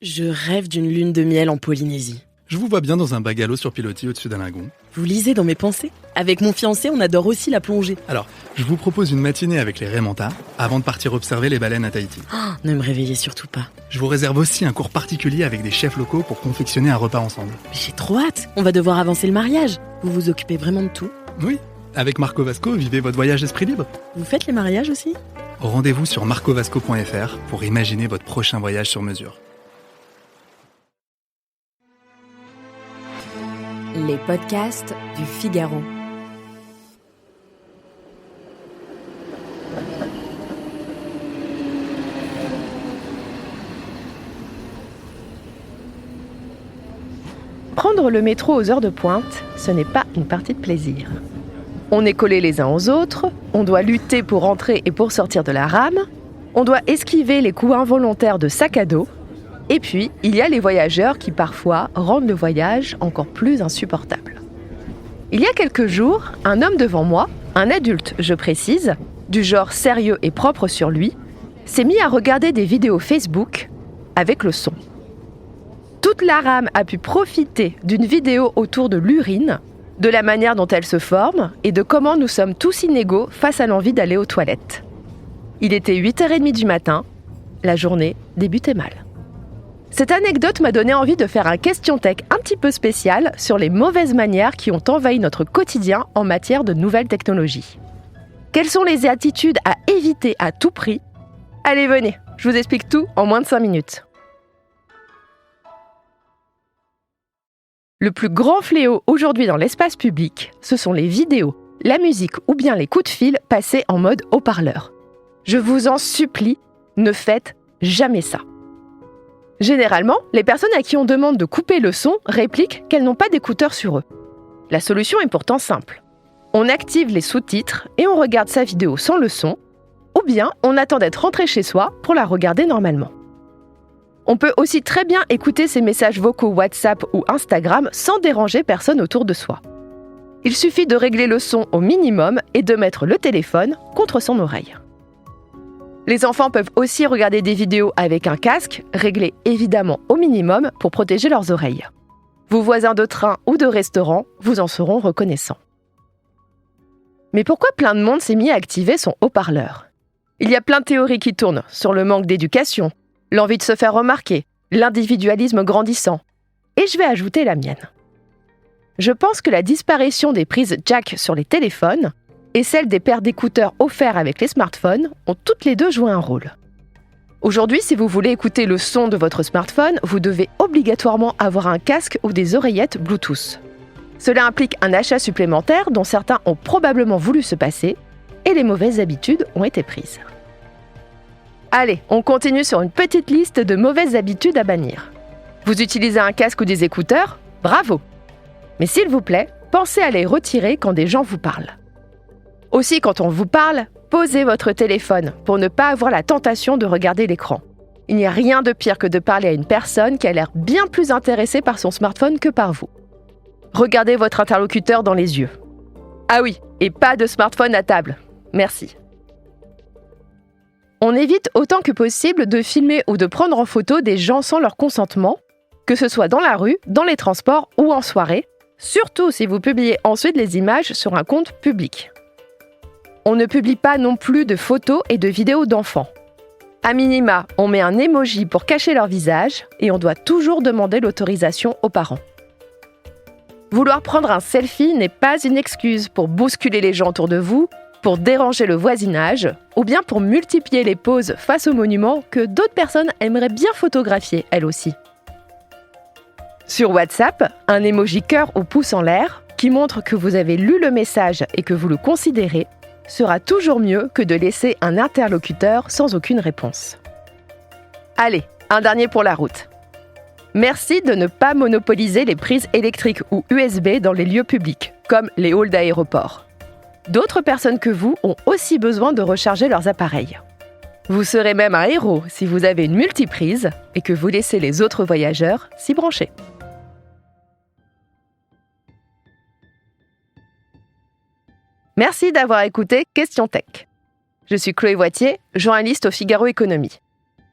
Je rêve d'une lune de miel en Polynésie. Je vous vois bien dans un bungalow sur pilotis au-dessus d'un lagon. Vous lisez dans mes pensées? Avec mon fiancé, on adore aussi la plongée. Alors, je vous propose une matinée avec les Raymanta avant de partir observer les baleines à Tahiti. Ne me réveillez surtout pas. Je vous réserve aussi un cours particulier avec des chefs locaux pour confectionner un repas ensemble. Mais j'ai trop hâte. On va devoir avancer le mariage. Vous vous occupez vraiment de tout? Oui, avec Marco Vasco, vivez votre voyage esprit libre. Vous faites les mariages aussi? Rendez-vous sur marcovasco.fr pour imaginer votre prochain voyage sur mesure. Les podcasts du Figaro. Prendre le métro aux heures de pointe, ce n'est pas une partie de plaisir. On est collés les uns aux autres, on doit lutter pour entrer et pour sortir de la rame, on doit esquiver les coups involontaires de sac à dos, et puis il y a les voyageurs qui parfois rendent le voyage encore plus insupportable. Il y a quelques jours, un homme devant moi, un adulte je précise, du genre sérieux et propre sur lui, s'est mis à regarder des vidéos Facebook avec le son. Toute la rame a pu profiter d'une vidéo autour de l'urine, de la manière dont elle se forme et de comment nous sommes tous inégaux face à l'envie d'aller aux toilettes. Il était 8h30 du matin, la journée débutait mal. Cette anecdote m'a donné envie de faire un question tech un petit peu spécial sur les mauvaises manières qui ont envahi notre quotidien en matière de nouvelles technologies. Quelles sont les attitudes à éviter à tout prix? Allez, venez, je vous explique tout en moins de 5 minutes. Le plus grand fléau aujourd'hui dans l'espace public, ce sont les vidéos, la musique ou bien les coups de fil passés en mode haut-parleur. Je vous en supplie, ne faites jamais ça. Généralement, les personnes à qui on demande de couper le son répliquent qu'elles n'ont pas d'écouteurs sur eux. La solution est pourtant simple. On active les sous-titres et on regarde sa vidéo sans le son, ou bien on attend d'être rentré chez soi pour la regarder normalement. On peut aussi très bien écouter ses messages vocaux WhatsApp ou Instagram sans déranger personne autour de soi. Il suffit de régler le son au minimum et de mettre le téléphone contre son oreille. Les enfants peuvent aussi regarder des vidéos avec un casque, réglé évidemment au minimum pour protéger leurs oreilles. Vos voisins de train ou de restaurant vous en seront reconnaissants. Mais pourquoi plein de monde s'est mis à activer son haut-parleur? Il y a plein de théories qui tournent sur le manque d'éducation, l'envie de se faire remarquer, l'individualisme grandissant. Et je vais ajouter la mienne. Je pense que la disparition des prises jack sur les téléphones et celle des paires d'écouteurs offerts avec les smartphones ont toutes les deux joué un rôle. Aujourd'hui, si vous voulez écouter le son de votre smartphone, vous devez obligatoirement avoir un casque ou des oreillettes Bluetooth. Cela implique un achat supplémentaire dont certains ont probablement voulu se passer et les mauvaises habitudes ont été prises. Allez, on continue sur une petite liste de mauvaises habitudes à bannir. Vous utilisez un casque ou des écouteurs? Bravo! Mais s'il vous plaît, pensez à les retirer quand des gens vous parlent. Aussi, quand on vous parle, posez votre téléphone pour ne pas avoir la tentation de regarder l'écran. Il n'y a rien de pire que de parler à une personne qui a l'air bien plus intéressée par son smartphone que par vous. Regardez votre interlocuteur dans les yeux. Ah oui, et pas de smartphone à table. Merci. On évite autant que possible de filmer ou de prendre en photo des gens sans leur consentement, que ce soit dans la rue, dans les transports ou en soirée, surtout si vous publiez ensuite les images sur un compte public. On ne publie pas non plus de photos et de vidéos d'enfants. À minima, on met un emoji pour cacher leur visage et on doit toujours demander l'autorisation aux parents. Vouloir prendre un selfie n'est pas une excuse pour bousculer les gens autour de vous, pour déranger le voisinage ou bien pour multiplier les poses face aux monuments que d'autres personnes aimeraient bien photographier, elles aussi. Sur WhatsApp, un emoji cœur ou pouce en l'air qui montre que vous avez lu le message et que vous le considérez sera toujours mieux que de laisser un interlocuteur sans aucune réponse. Allez, un dernier pour la route. Merci de ne pas monopoliser les prises électriques ou USB dans les lieux publics, comme les halls d'aéroports. D'autres personnes que vous ont aussi besoin de recharger leurs appareils. Vous serez même un héros si vous avez une multiprise et que vous laissez les autres voyageurs s'y brancher. Merci d'avoir écouté Question Tech. Je suis Chloé Voitier, journaliste au Figaro Économie.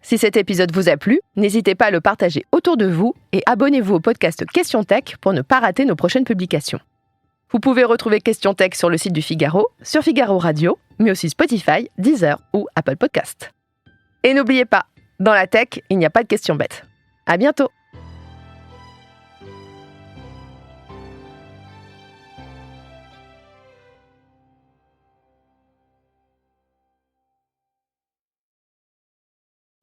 Si cet épisode vous a plu, n'hésitez pas à le partager autour de vous et abonnez-vous au podcast Question Tech pour ne pas rater nos prochaines publications. Vous pouvez retrouver Question Tech sur le site du Figaro, sur Figaro Radio, mais aussi Spotify, Deezer ou Apple Podcast. Et n'oubliez pas, dans la tech, il n'y a pas de questions bêtes. À bientôt!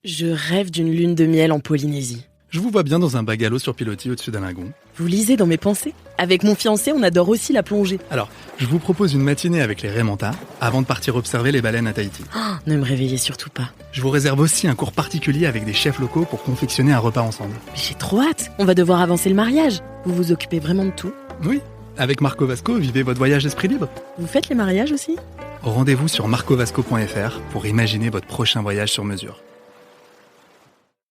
Je rêve d'une lune de miel en Polynésie. Je vous vois bien dans un bungalow sur pilotis au-dessus d'un lagon. Vous lisez dans mes pensées? Avec mon fiancé, on adore aussi la plongée. Alors, je vous propose une matinée avec les Raymanta avant de partir observer les baleines à Tahiti. Oh, ne me réveillez surtout pas. Je vous réserve aussi un cours particulier avec des chefs locaux pour confectionner un repas ensemble. Mais j'ai trop hâte. On va devoir avancer le mariage. Vous vous occupez vraiment de tout? Oui, avec Marco Vasco, vivez votre voyage esprit libre. Vous faites les mariages aussi? Rendez-vous sur marcovasco.fr pour imaginer votre prochain voyage sur mesure.